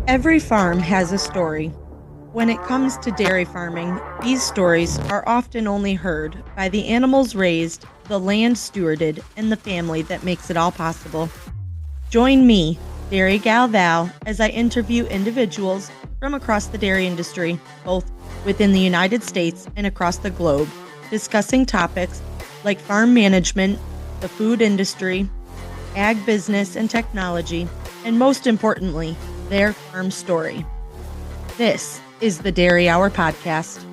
Every farm has a story. When it comes to dairy farming, these stories are often only heard by the animals raised, the land stewarded, and the family that makes it all possible. Join me, Dairy Gal Val, as I interview individuals from across the dairy industry, both within the United States and across the globe, discussing topics like farm management, the food industry, ag business and technology, and most importantly, their farm story. This is the Dairy Hour Podcast.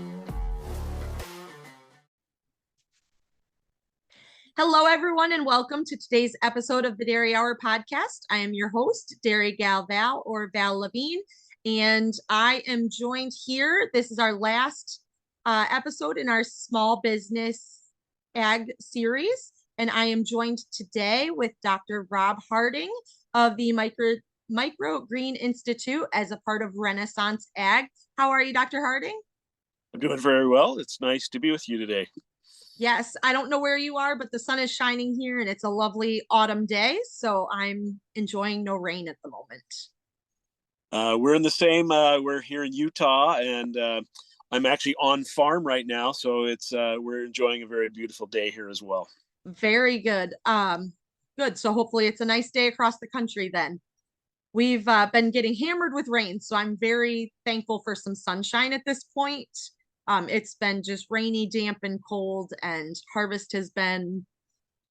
Hello, everyone, and welcome to today's episode of the Dairy Hour Podcast. I am your host, Dairy Gal Val, or Val Levine, and I am joined here. This is our last episode in our small business ag series, and I am joined today with Dr. Rob Harding of the Microgreen Institute as a part of Renaissance Ag. How are you, Dr. Harding? I'm doing very well. It's nice to be with you today. Yes, I don't know where you are, but the sun is shining here and it's a lovely autumn day. So I'm enjoying no rain at the moment. We're in the same, we're here in Utah, and I'm actually on farm right now. So we're enjoying a very beautiful day here as well. Very good. Good. So hopefully it's a nice day across the country then. We've been getting hammered with rain, so I'm very thankful for some sunshine at this point. It's been just rainy, damp, and cold, and harvest has been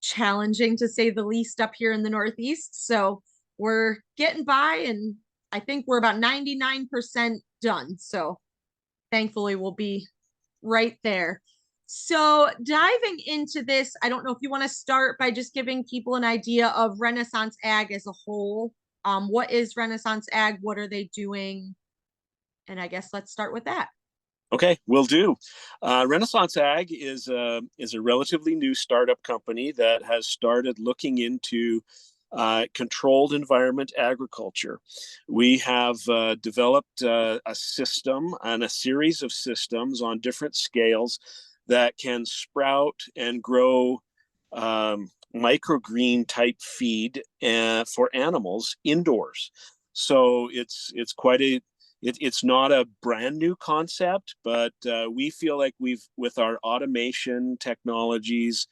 challenging to say the least up here in the Northeast. So we're getting by, and I think we're about 99% done. So thankfully, we'll be right there. So, diving into this, I don't know if you want to start by just giving people an idea of Renaissance Ag as a whole. What is Renaissance Ag? What are they doing? And I guess let's start with that. Okay, will do. Renaissance Ag is a relatively new startup company that has started looking into controlled environment agriculture. We have developed a system and a series of systems on different scales that can sprout and grow microgreen type feed for animals indoors. So it's quite a it's not a brand new concept, but we feel like with our automation technologies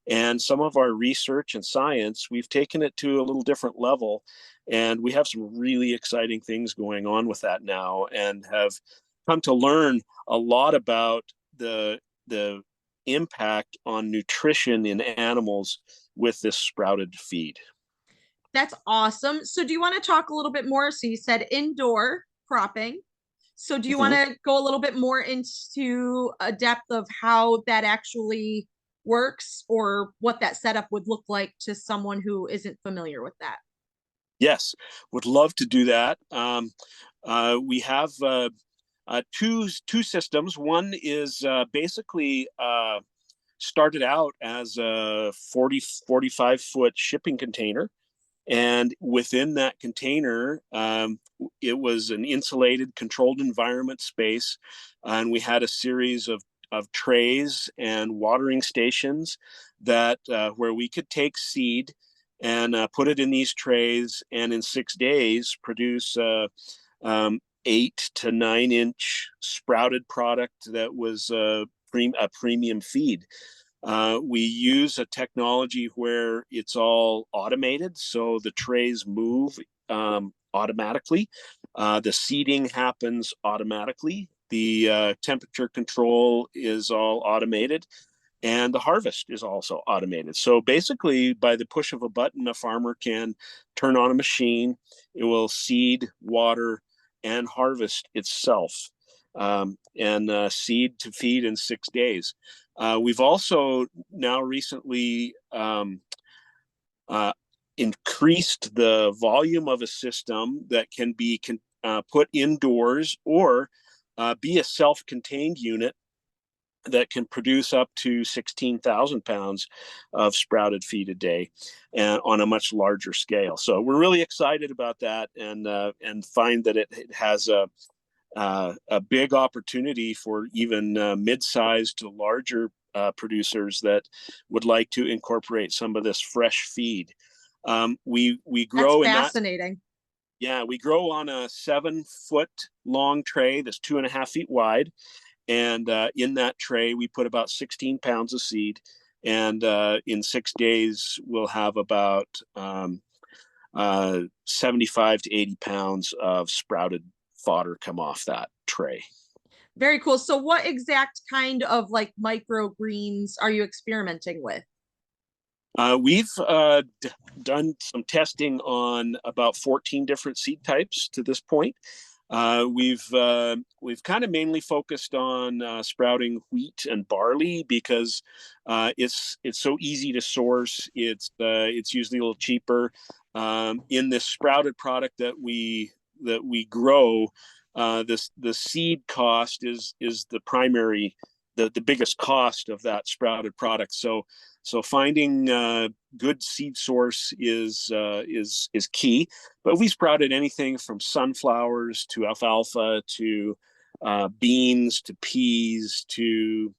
and some of our research and science, we've taken it to a little different level. And we have some really exciting things going on with that now, and have come to learn a lot about the impact on nutrition in animals with this sprouted feed. That's awesome. So, do you want to talk a little bit more? So, you said indoor cropping. So, do you want to go a little bit more into a depth of how that actually works or what that setup would look like to someone who isn't familiar with that? Yes, would love to do that. We have two systems. One is basically started out as a 45 foot shipping container. And within that container, it was an insulated, controlled environment space. And we had a series of trays and watering stations that where we could take seed and put it in these trays, and in 6 days produce 8 to 9 inch sprouted product that was a premium feed. We use a technology where it's all automated, so the trays move automatically. The seeding happens automatically. The temperature control is all automated, and the harvest is also automated. So basically, by the push of a button, a farmer can turn on a machine. It will seed, water, and harvest itself, and seed to feed in 6 days. We've also now recently increased the volume of a system that can be put indoors, or be a self-contained unit that can produce up to 16,000 pounds of sprouted feed a day, and on a much larger scale. So we're really excited about that, and find that it has a big opportunity for even mid-sized to larger producers that would like to incorporate some of this fresh feed. We grow That's in that. fascinating. Yeah, we grow on a 7 foot long tray that's 2.5 feet wide. And in that tray, we put about 16 pounds of seed. And in 6 days, we'll have about 75 to 80 pounds of sprouted fodder come off that tray. Very cool. So what exact kind of like microgreens are you experimenting with? We've done some testing on about 14 different seed types to this point. We've kind of mainly focused on sprouting wheat and barley because it's so easy to source. It's usually a little cheaper. In this sprouted product that we grow, the seed cost is the primary, the biggest cost of that sprouted product. So finding good seed source is key. But we sprouted anything from sunflowers to alfalfa to beans to peas to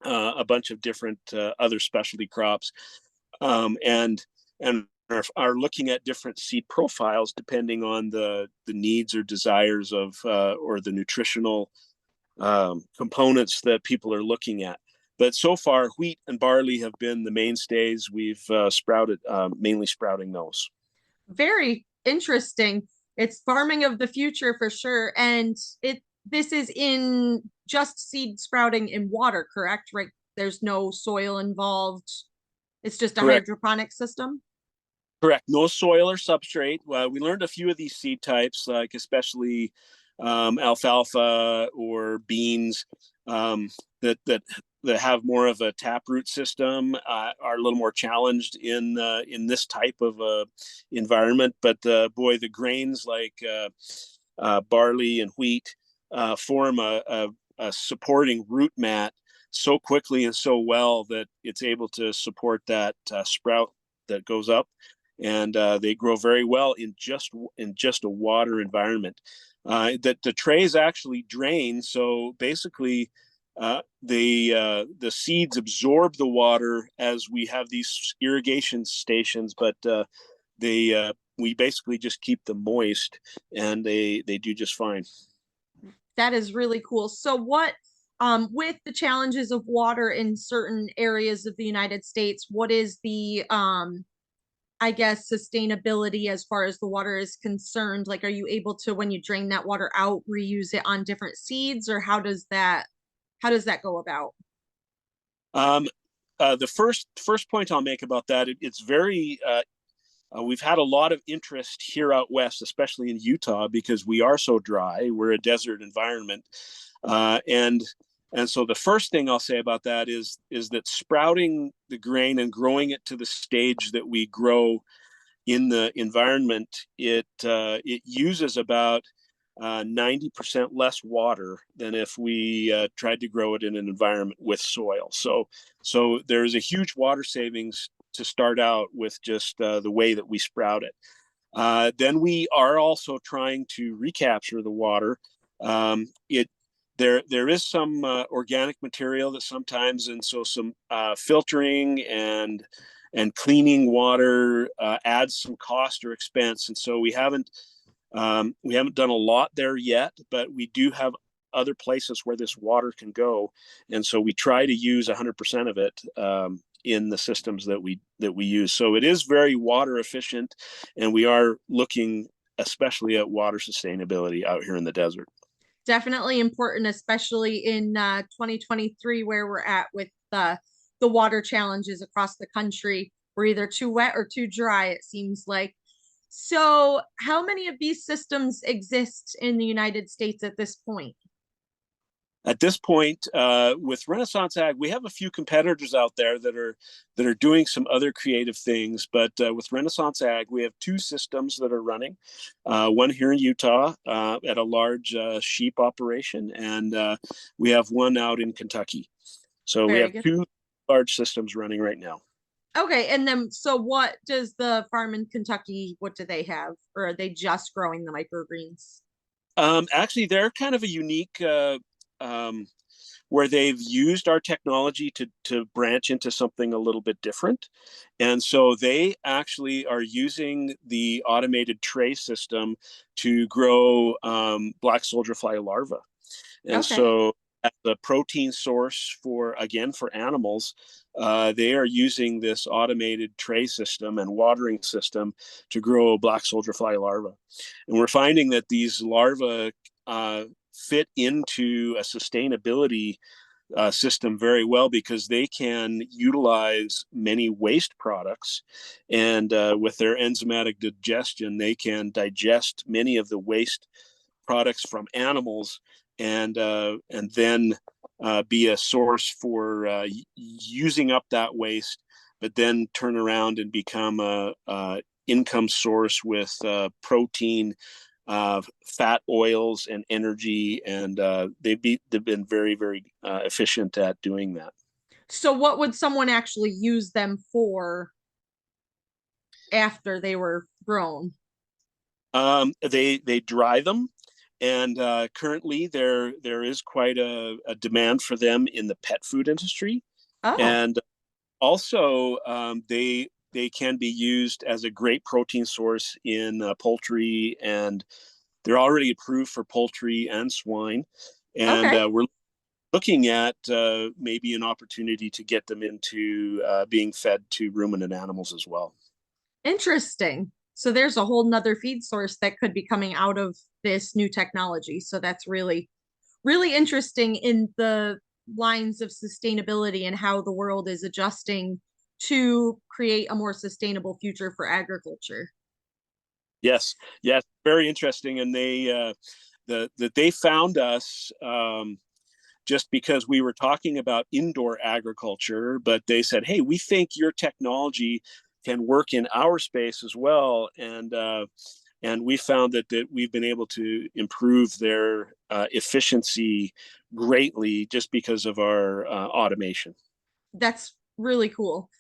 a bunch of different other specialty crops, and are looking at different seed profiles depending on the needs or desires of or the nutritional components that people are looking at. But so far, wheat and barley have been the mainstays. We've sprouted, mainly sprouting those. Very interesting. It's farming of the future for sure. And this is in just seed sprouting in water, correct? Right? There's no soil involved. It's just a Correct. hydroponic system. Correct. No soil or substrate. We learned a few of these seed types, like especially alfalfa or beans, that have more of a taproot system, are a little more challenged in this type of environment. But boy, the grains like barley and wheat form a supporting root mat so quickly and so well that it's able to support that sprout that goes up, and they grow very well in just a water environment. That the trays actually drain, so basically the seeds absorb the water as we have these irrigation stations, but we basically just keep them moist, and they do just fine. That is really cool. So what with the challenges of water in certain areas of the United States, what is the I guess sustainability as far as the water is concerned? Like, are you able to, when you drain that water out, reuse it on different seeds, or how does that go about? Um, the first point I'll make about that, it's very we've had a lot of interest here out west, especially in Utah, because we are so dry. We're a desert environment, and so the first thing I'll say about that is that sprouting the grain and growing it to the stage that we grow in the environment, it uses about 90% less water than if we tried to grow it in an environment with soil. So there's a huge water savings to start out with, just the way that we sprout it. Then we are also trying to recapture the water. It there is some organic material that sometimes, and so some filtering and cleaning water adds some cost or expense, and so we haven't done a lot there yet, but we do have other places where this water can go, and so we try to use 100% of it in the systems that we use. So it is very water efficient, and we are looking especially at water sustainability out here in the desert. Definitely important, especially in 2023, where we're at with the water challenges across the country. We're either too wet or too dry, it seems like. So, how many of these systems exist in the United States at this point? At this point, with Renaissance Ag, we have a few competitors out there that are doing some other creative things. But with Renaissance Ag, we have two systems that are running. One here in Utah at a large sheep operation, and we have one out in Kentucky. So we Very have good. two large systems running right now. Okay, and then so what does the farm in Kentucky, what do they have? Or are they just growing the microgreens? Actually, they're kind of a unique um, where they've used our technology to branch into something a little bit different. And so they actually are using the automated tray system to grow black soldier fly larvae. And Okay. so as a protein source for, again, for animals, they are using this automated tray system and watering system to grow black soldier fly larvae. And we're finding that these larvae fit into a sustainability system very well because they can utilize many waste products, and with their enzymatic digestion, they can digest many of the waste products from animals, and then be a source for using up that waste, but then turn around and become a income source with protein, fat oils, and energy, and they've been very, very efficient at doing that. So what would someone actually use them for after they were grown? They dry them, and currently there is quite a demand for them in the pet food industry, Oh, and also they can be used as a great protein source in poultry, and they're already approved for poultry and swine, and okay. we're looking at maybe an opportunity to get them into being fed to ruminant animals as well. Interesting. So there's a whole nother feed source that could be coming out of this new technology. So that's really, really interesting in the lines of sustainability and how the world is adjusting to create a more sustainable future for agriculture. Yes, yes, very interesting, and they found us. Just because we were talking about indoor agriculture, but they said, "Hey, we think your technology can work in our space as well," and we found that we've been able to improve their efficiency greatly just because of our automation. That's really cool.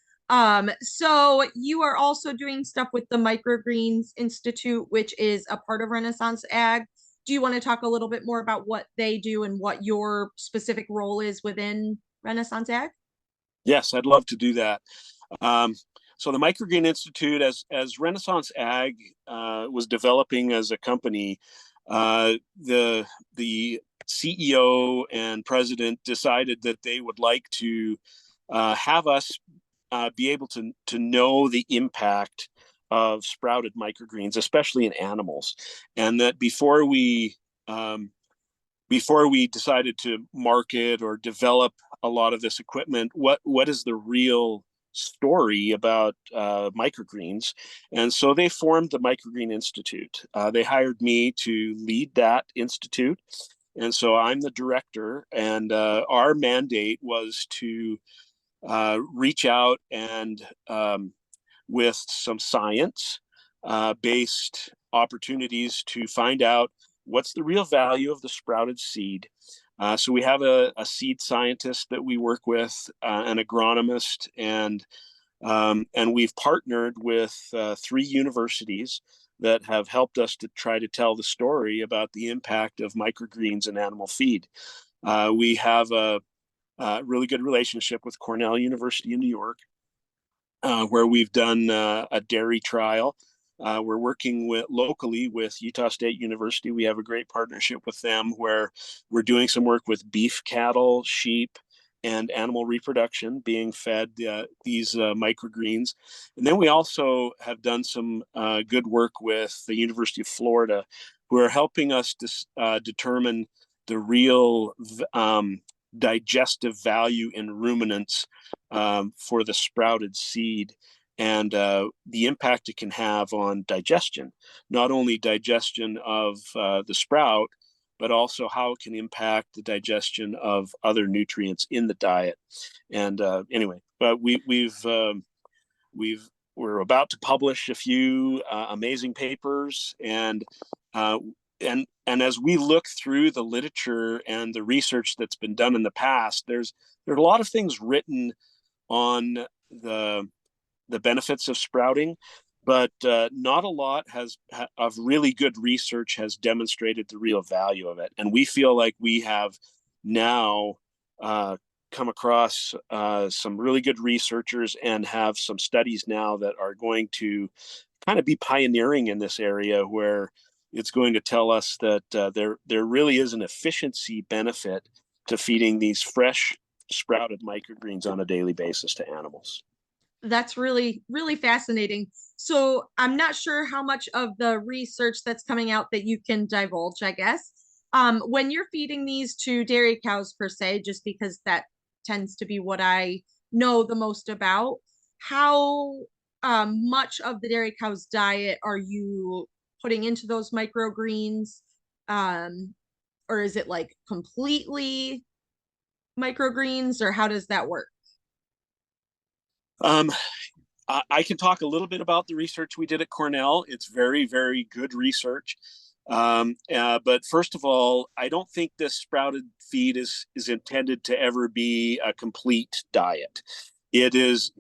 So you are also doing stuff with the Microgreens Institute, which is a part of Renaissance Ag. Do you want to talk a little bit more about what they do and what your specific role is within Renaissance Ag? Yes, I'd love to do that. Um, so the Microgreen Institute, as Renaissance Ag was developing as a company, the CEO and president decided that they would like to have us be able to know the impact of sprouted microgreens, especially in animals, and that before we decided to market or develop a lot of this equipment, what is the real story about microgreens? And so they formed the Microgreen Institute. They hired me to lead that institute, and so I'm the director. And our mandate was to reach out and with some science based opportunities to find out what's the real value of the sprouted seed. So we have a seed scientist that we work with, an agronomist, and we've partnered with three universities that have helped us to try to tell the story about the impact of microgreens in animal feed. We have a really good relationship with Cornell University in New York, where we've done a dairy trial. We're working locally with Utah State University. We have a great partnership with them where we're doing some work with beef cattle, sheep, and animal reproduction being fed these microgreens. And then we also have done some good work with the University of Florida, who are helping us determine the real digestive value in ruminants for the sprouted seed, and the impact it can have on digestion, not only digestion of the sprout, but also how it can impact the digestion of other nutrients in the diet. And anyway, but we're about to publish a few amazing papers, uh, and as we look through the literature and the research that's been done in the past, there's a lot of things written on the benefits of sprouting, but not a lot of really good research has demonstrated the real value of it. And we feel like we have now come across some really good researchers and have some studies now that are going to kind of be pioneering in this area, where it's going to tell us that there really is an efficiency benefit to feeding these fresh sprouted microgreens on a daily basis to animals. That's really, really fascinating. So I'm not sure how much of the research that's coming out that you can divulge, I guess. When you're feeding these to dairy cows per se, just because that tends to be what I know the most about, how much of the dairy cow's diet are you putting into those microgreens? Um, or is it like completely microgreens, or how does that work? Um, I can talk a little bit about the research we did at Cornell. It's very, very good research. But first of all, I don't think this sprouted feed is intended to ever be a complete diet. It is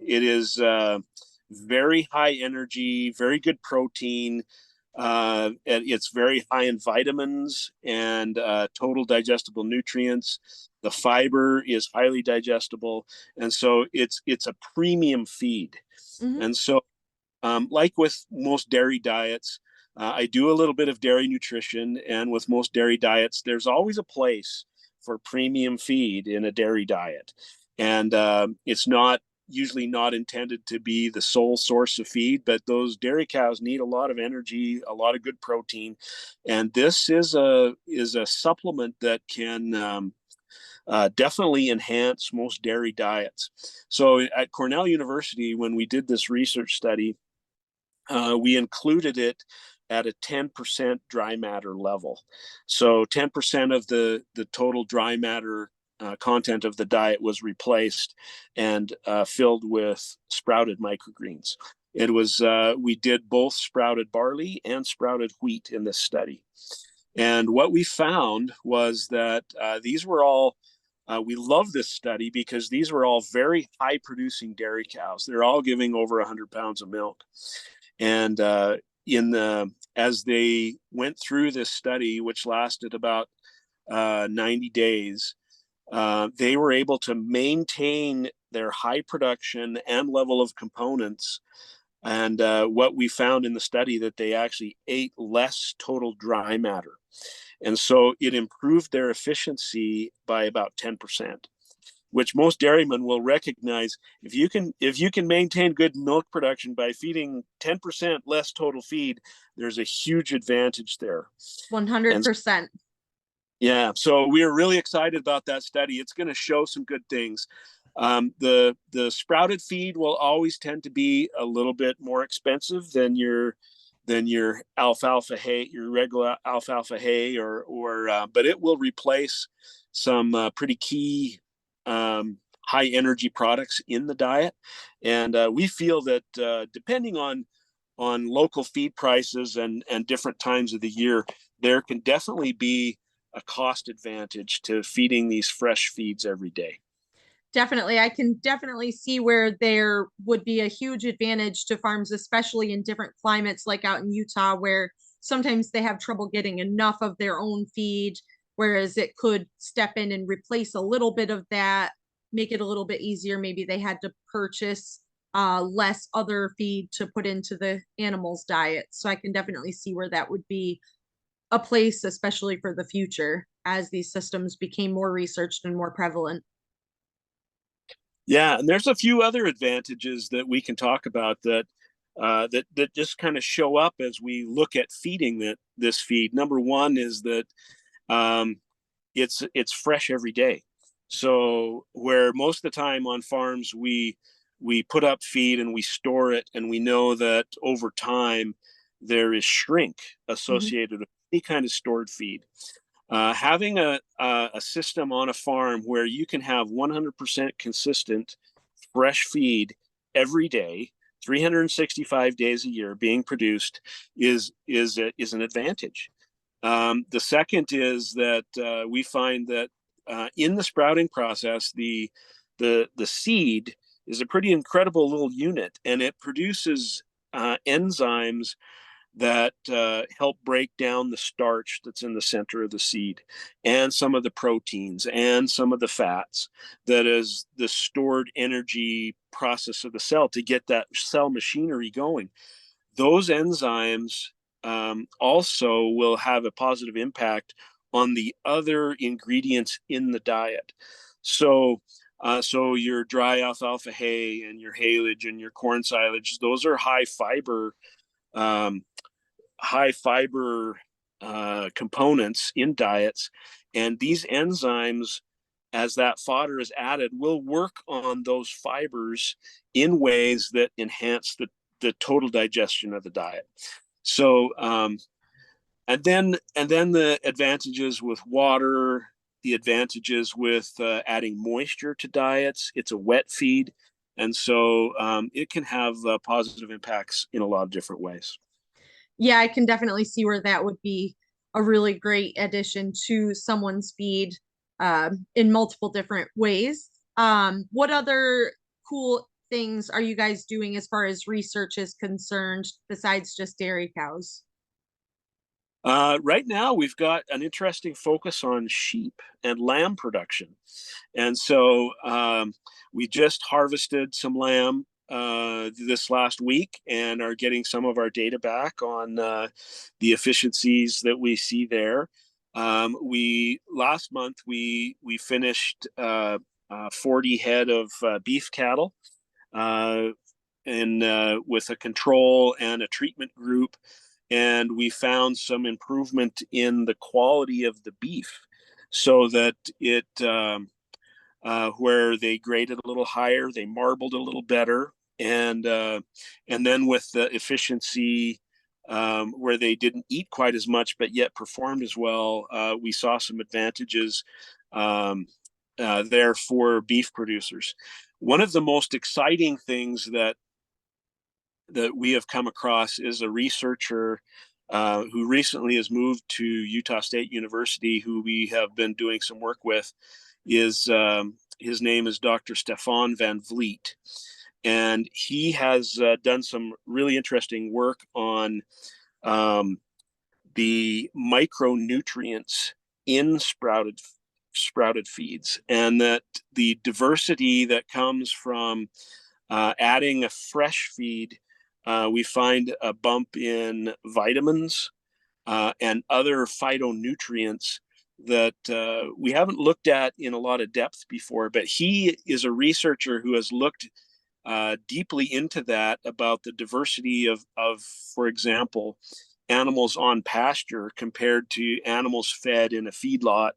very high energy, very good protein. And it's very high in vitamins and total digestible nutrients. The fiber is highly digestible, and so it's a premium feed. Hmm. And so, like with most dairy diets, I do a little bit of dairy nutrition, and with most dairy diets, there's always a place for premium feed in a dairy diet, and it's not usually not intended to be the sole source of feed, but those dairy cows need a lot of energy, a lot of good protein, and this is a supplement that can definitely enhance most dairy diets. So at Cornell University, when we did this research study, we included it at a 10% dry matter level. So 10% of the total dry matter content of the diet was replaced and filled with sprouted microgreens. It was we did both sprouted barley and sprouted wheat in this study. And what we found was that these were all we love this study because these were all very high producing dairy cows. They're all giving over 100 pounds of milk. And in the as they went through this study, which lasted about 90 days, they were able to maintain their high production and level of components. And what we found in the study, that they actually ate less total dry matter. And so it improved their efficiency by about 10%, which most dairymen will recognize. If you can maintain good milk production by feeding 10% less total feed, there's a huge advantage there. And 100%. yeah, so we are really excited about that study. It's going to show some good things. The sprouted feed will always tend to be a little bit more expensive than your alfalfa hay, your regular alfalfa hay, or but it will replace some pretty key high energy products in the diet. And we feel that depending on local feed prices and different times of the year, there can definitely be a cost advantage to feeding these fresh feeds every day. Definitely. I can definitely see where there would be a huge advantage to farms, especially in different climates, like out in Utah, where sometimes they have trouble getting enough of their own feed, whereas it could step in and replace a little bit of that, make it a little bit easier. Maybe they had to purchase less other feed to put into the animal's diet. So I can definitely see where that would be a place, especially for the future, as these systems became more researched and more prevalent. Yeah, and there's a few other advantages that we can talk about that just kind of show up as we look at feeding this feed. Number one is that um, it's fresh every day. So where most of the time on farms we put up feed and we store it, and we know that over time there is shrink Mhm. associated with any kind of stored feed. Having a system on a farm where you can have 100% consistent fresh feed every day, 365 days a year being produced is an advantage. The second is that we find that in the sprouting process, the seed is a pretty incredible little unit, and it produces enzymes that help break down the starch that's in the center of the seed, and some of the proteins and some of the fats, that is the stored energy process of the cell to get that cell machinery going. Those enzymes also will have a positive impact on the other ingredients in the diet. So your dry alfalfa hay and your haylage and your corn silage, those are um, high fiber components in diets, and these enzymes, as that fodder is added, will work on those fibers in ways that enhance the total digestion of the diet. So and then the advantages with water, the advantages with adding moisture to diets. It's a wet feed, and so it can have positive impacts in a lot of different ways. Yeah, I can definitely see where that would be a really great addition to someone's feed in multiple different ways. What other cool things are you guys doing as far as research is concerned besides just dairy cows? Right now, we've got an interesting focus on sheep and lamb production. And so we just harvested some lamb this last week and are getting some of our data back on the efficiencies that we see there. We last month we finished 40 head of beef cattle, uh, and with a control and a treatment group, and we found some improvement in the quality of the beef, so that it where they graded a little higher, they marbled a little better, and then with the efficiency, where they didn't eat quite as much but yet performed as well, we saw some advantages um, there for beef producers. One of the most exciting things that we have come across is a researcher who recently has moved to Utah State University, who we have been doing some work with. Is His name is Dr. Stefan Van Vliet, and he has done some really interesting work on um, the micronutrients in sprouted feeds, and that the diversity that comes from adding a fresh feed, we find a bump in vitamins and other phytonutrients that we haven't looked at in a lot of depth before. But he is a researcher who has looked deeply into that, about the diversity of, for example, animals on pasture compared to animals fed in a feedlot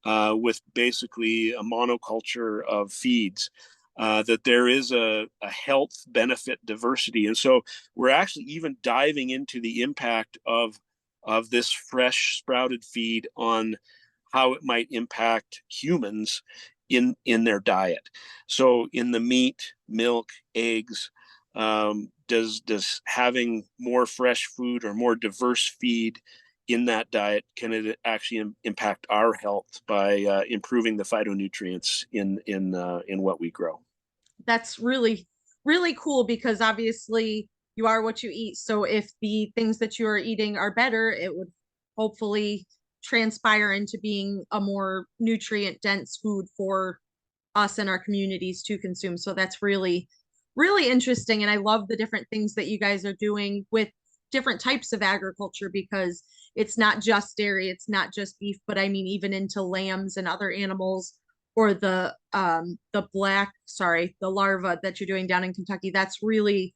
with basically a monoculture of feeds. That there is a health benefit diversity. And so we're actually even diving into the impact of this fresh sprouted feed on how it might impact humans in their diet. So in the meat, milk, eggs, does having more fresh food or more diverse feed in that diet, can it actually impact our health by improving the phytonutrients in what we grow? That's really, really cool because obviously you are what you eat. So if the things that you are eating are better, it would hopefully transpire into being a more nutrient dense food for us and our communities to consume. So that's really, really interesting. And I love the different things that you guys are doing with different types of agriculture, because it's not just dairy, it's not just beef, but I mean even into lambs and other animals, or the larva that you're doing down in Kentucky. That's really,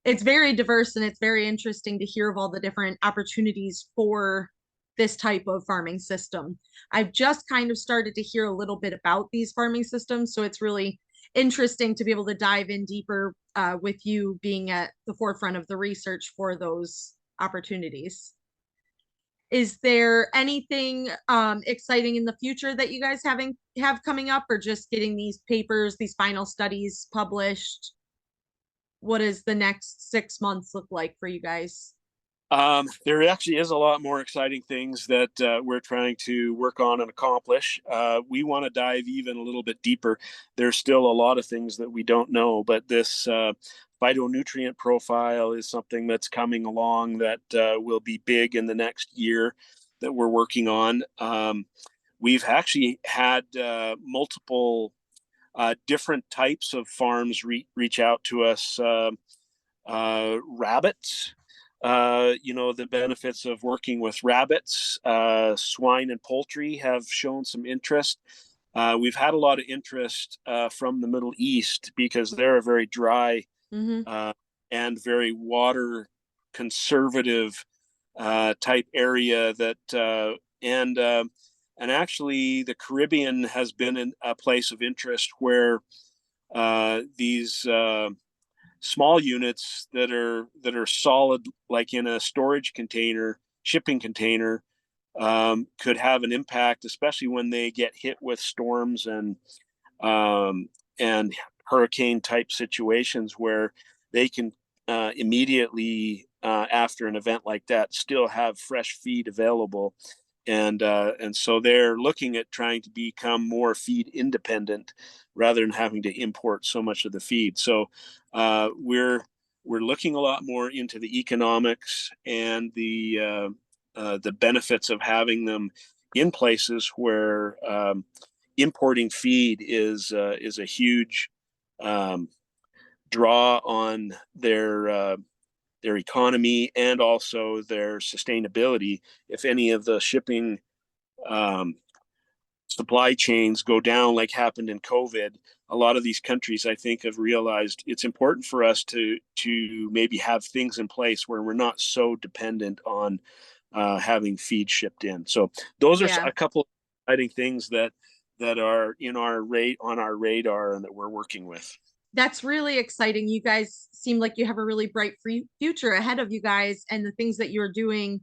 it's very diverse and it's very interesting to hear of all the different opportunities for this type of farming system. I've just kind of started to hear a little bit about these farming systems, so it's really interesting to be able to dive in deeper with you being at the forefront of the research for those opportunities. Is there anything exciting in the future that you guys have coming up, or just getting these papers, these final studies published? What does the next 6 months look like for you guys? There actually is a lot more exciting things that we're trying to work on and accomplish. We want to dive even a little bit deeper. There's still a lot of things that we don't know, but this phytonutrient profile is something that's coming along that will be big in the next year that we're working on. We've actually had multiple different types of farms reach out to us. Rabbits, the benefits of working with rabbits, swine and poultry have shown some interest. We've had a lot of interest from the Middle East because they're a very dry Mm-hmm. and very water conservative type area and actually the Caribbean has been in a place of interest where these small units that are solid, like in a storage container, shipping container, could have an impact, especially when they get hit with storms and hurricane type situations where they can immediately after an event like that still have fresh feed available, and so they're looking at trying to become more feed independent rather than having to import so much of the feed. So we're looking a lot more into the economics and the benefits of having them in places where importing feed is a huge draw on their economy and also their sustainability. If any of the shipping um, supply chains go down, like happened in COVID, a lot of these countries, I think, have realized it's important for us to maybe have things in place where we're not so dependent on having feed shipped in. So those are Yeah. a couple of exciting things that are on our radar and that we're working with. That's really exciting. You guys seem like you have a really bright future ahead of you guys, and the things that you're doing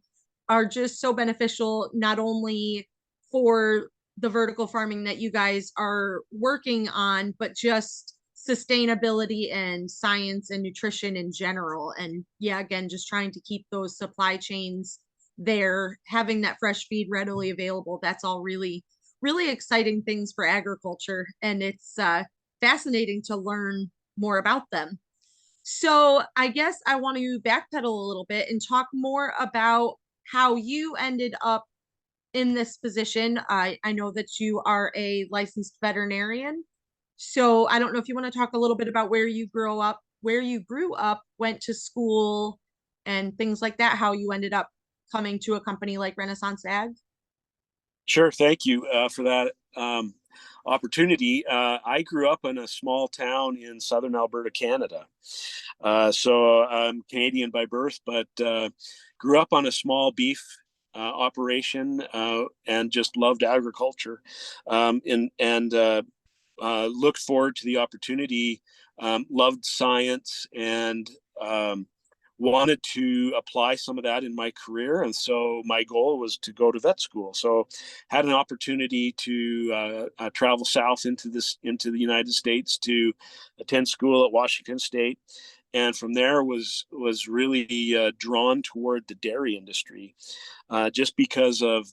are just so beneficial, not only for the vertical farming that you guys are working on, but just sustainability and science and nutrition in general. And yeah, again, just trying to keep those supply chains there, having that fresh feed readily available. That's all really, really exciting things for agriculture. And it's fascinating to learn more about them. So I guess I want to backpedal a little bit and talk more about how you ended up in this position. I know that you are a licensed veterinarian. So I don't know if you want to talk a little bit about where you grew up, went to school, and things like that, how you ended up coming to a company like Renaissance Ag. Sure, thank you for that opportunity. I grew up in a small town in southern Alberta, Canada. So I'm Canadian by birth, but grew up on a small beef operation and just loved agriculture, and looked forward to the opportunity. Loved science and wanted to apply some of that in my career, and so my goal was to go to vet school. So had an opportunity to travel south into the United States to attend school at Washington State, and from there was really drawn toward the dairy industry, just because of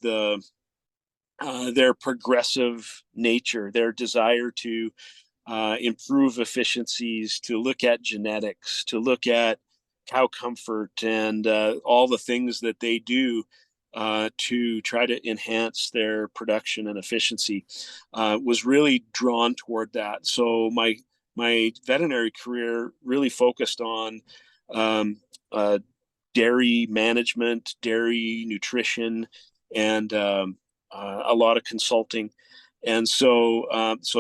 their progressive nature, their desire to improve efficiencies, to look at genetics, to look at cow comfort, and all the things that they do to try to enhance their production and efficiency. Was really drawn toward that. So my veterinary career really focused on um, uh, dairy management, dairy nutrition, and a lot of consulting. And so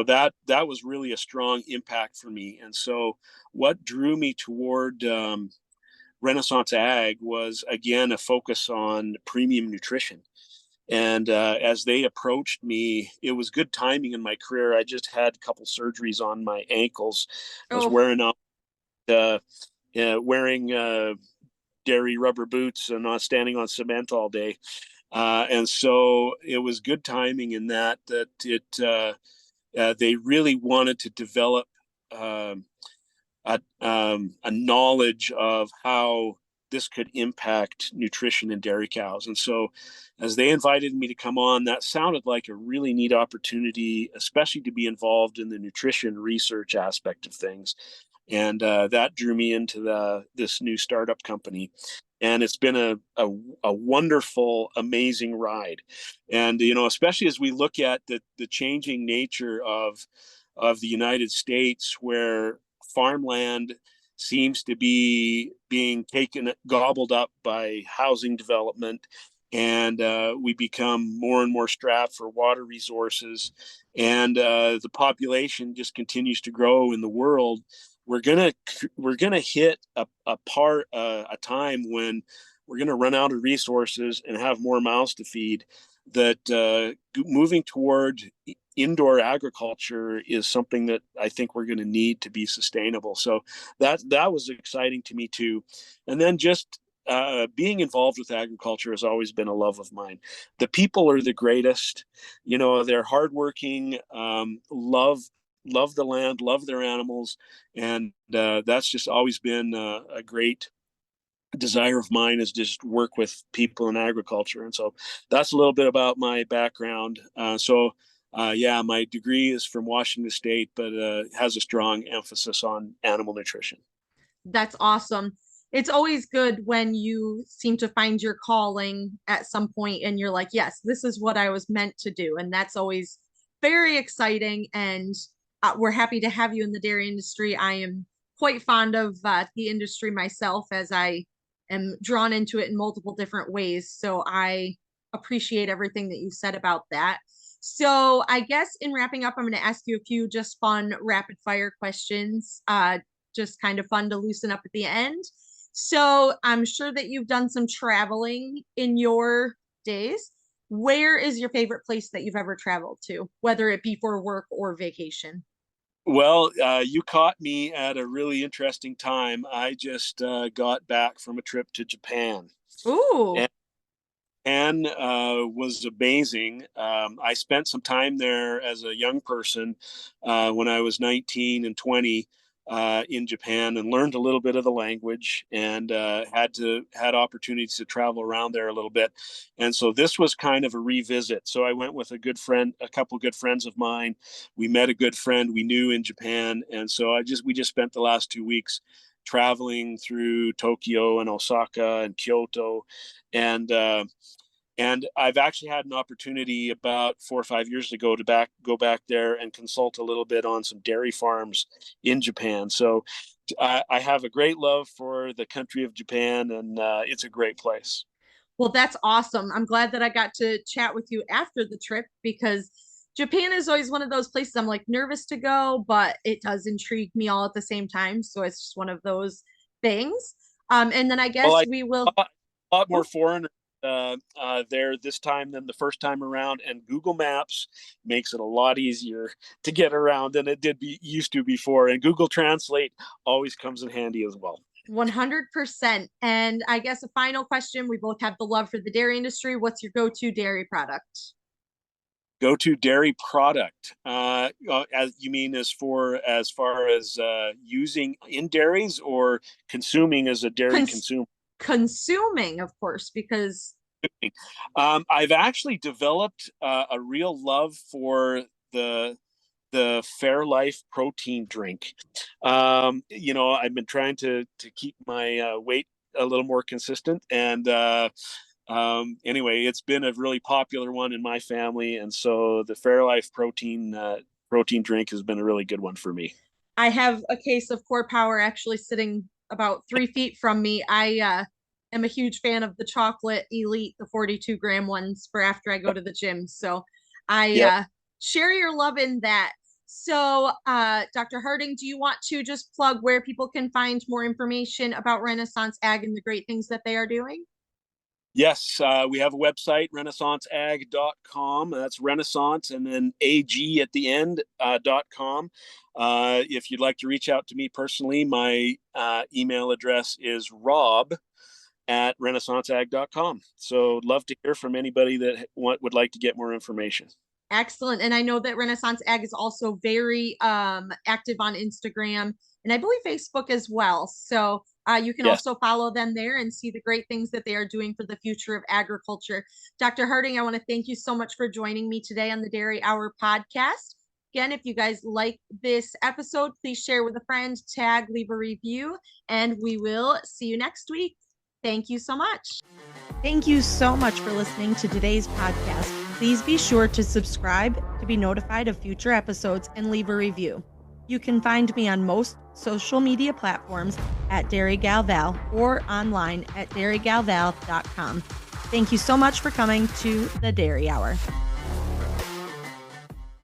that was really a strong impact for me. And so what drew me toward Renaissance Ag was again a focus on premium nutrition. And as they approached me, it was good timing in my career. I just had a couple surgeries on my ankles. I was Oh, uh, wearing dairy rubber boots and not standing on cement all day. And so it was good timing in that they really wanted to develop um, a knowledge of how this could impact nutrition in dairy cows. And so as they invited me to come on, that sounded like a really neat opportunity, especially to be involved in the nutrition research aspect of things. and that drew me into this new startup company. And it's been a wonderful, amazing ride. And especially as we look at the changing nature of the United States, where farmland seems to be being gobbled up by housing development, and we become more and more strapped for water resources, and the population just continues to grow in the world. We're gonna hit a time when we're gonna run out of resources and have more mouths to feed. That moving toward indoor agriculture is something that I think we're going to need to be sustainable. So that was exciting to me too. And then just being involved with agriculture has always been a love of mine. The people are the greatest. They're hardworking, love the land, love their animals, and that's just always been a great desire of mine, is just work with people in agriculture. And so that's a little bit about my background. Yeah, my degree is from Washington State, but has a strong emphasis on animal nutrition. That's awesome. It's always good when you seem to find your calling at some point and you're like, yes, this is what I was meant to do. And that's always very exciting. And we're happy to have you in the dairy industry. I am quite fond of the industry myself, as I am drawn into it in multiple different ways. So I appreciate everything that you said about that. So I guess in wrapping up, I'm going to ask you a few just fun rapid fire questions, just kind of fun to loosen up at the end. So I'm sure that you've done some traveling in your days. Where is your favorite place that you've ever traveled to, whether it be for work or vacation? Well, you caught me at a really interesting time. I just got back from a trip to Japan. Ooh, And Japan was amazing. I spent some time there as a young person when I was 19 and 20 in Japan, and learned a little bit of the language, and had opportunities to travel around there a little bit. And so this was kind of a revisit. So I went with a couple good friends of mine. We met a good friend we knew in Japan, and so we just spent the last 2 weeks traveling through Tokyo and Osaka and Kyoto, and I've actually had an opportunity about 4 or 5 years ago to go back there and consult a little bit on some dairy farms in Japan. So I have a great love for the country of Japan, and it's a great place. well, that's awesome. I'm glad that I got to chat with you after the trip because Japan is always one of those places I'm like nervous to go, but it does intrigue me all at the same time. So it's just one of those things. And then I Well, guess we will. a lot more Oh, foreigners there this time than the first time around, and Google Maps makes it a lot easier to get around than it used to before. And Google Translate always comes in handy as well. 100%. And I guess a final question. We both have the love for the dairy industry. What's your go-to dairy product? Go to dairy product. As you mean, as far as using in dairies, or consuming as a dairy Cons consumer? Consuming, of course, because I've actually developed a real love for the Fairlife protein drink. I've been trying to keep my weight a little more consistent, and anyway, it's been a really popular one in my family, and so the Fairlife protein drink has been a really good one for me. I have a case of Core Power actually sitting about 3 feet from me. I am a huge fan of the chocolate elite, the 42-gram ones for after I go to the gym. So I Yep. share your love in that. So, Dr. Harding, do you want to just plug where people can find more information about Renaissance Ag and the great things that they are doing? Yes, we have a website, renaissanceag.com. That's Renaissance and then AG at the end, .com. If you'd like to reach out to me personally, my email address is rob@renaissanceag.com. So love to hear from anybody that would like to get more information. Excellent. And I know that Renaissance Ag is also very active on Instagram and I believe Facebook as well. So you can Yes. also follow them there and see the great things that they are doing for the future of agriculture. Dr. Harding, I want to thank you so much for joining me today on the Dairy Hour podcast. Again, if you guys like this episode, please share with a friend, tag, leave a review, and we will see you next week. Thank you so much. Thank you so much for listening to today's podcast. Please be sure to subscribe to be notified of future episodes and leave a review. You can find me on most social media platforms at Dairy Gal Val or online at dairygalval.com. Thank you so much for coming to the Dairy Hour.